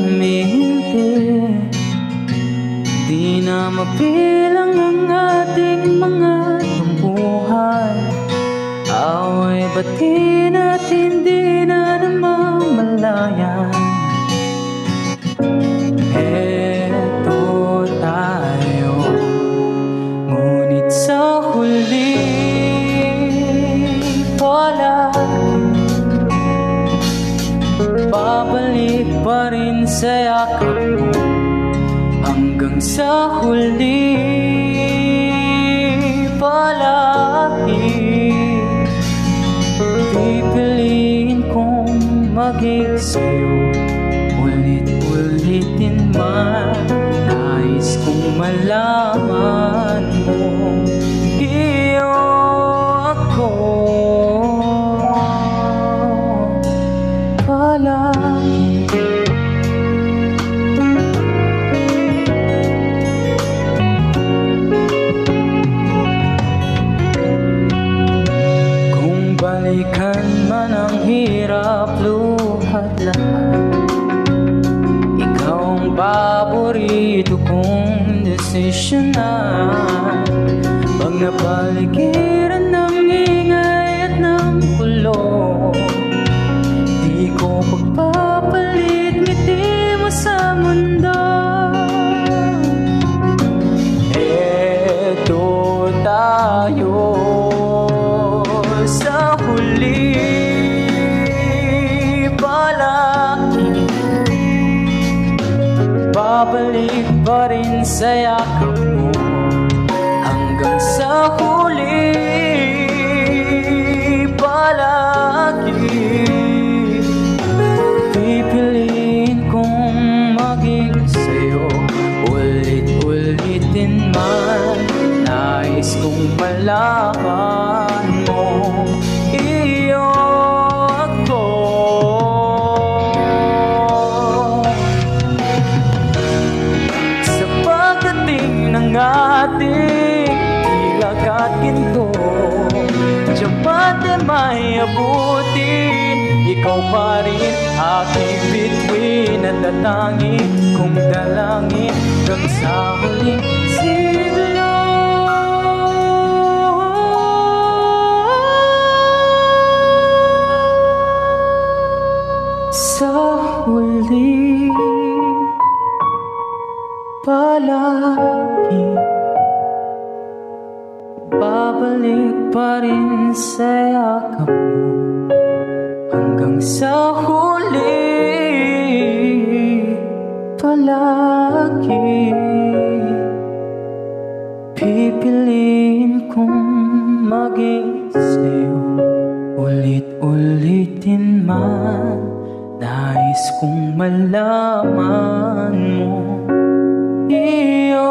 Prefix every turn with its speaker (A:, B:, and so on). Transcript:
A: humihintay. Di na mapilang ang ating mga tumbuhan. Away bati natin di na namamalayan. Eto tayo, ngunit sa huli palagi babalik pa rin sa yakap mo. Hanggang sa huli palagi pipiliin kong maging sa'yo. Ulit-ulitin man, nais kong malaman mo, iyo ako palagi. Kung balikan man ang hirap, luhat lahat, ikaw ang paborito kong desisyonan. Pag napaligiran ng ingay at ng kulong, di ko pagpapalit ngiti mo sa mundo. Eto tayo sa huli palagi babalik pa rin sa yakap mo. Hanggang sa huli palagi pipiliin kong maging sa'yo. Ulit-ulitin man, nais kong malaman mo, iyo ako. Sa pagdating ng ating ilag at ginto, tiyapat ay may abutin. Ikaw pa rin aking bituin at tatangin kong dalangin hanggang sa huling siglo. Sa huli palagi babalik pa rin sa yakap mo. Hanggang sa huli palagi pipiliin kong maging sa'yo. Ulit-ulitin man, nais kong malaman mo, iyo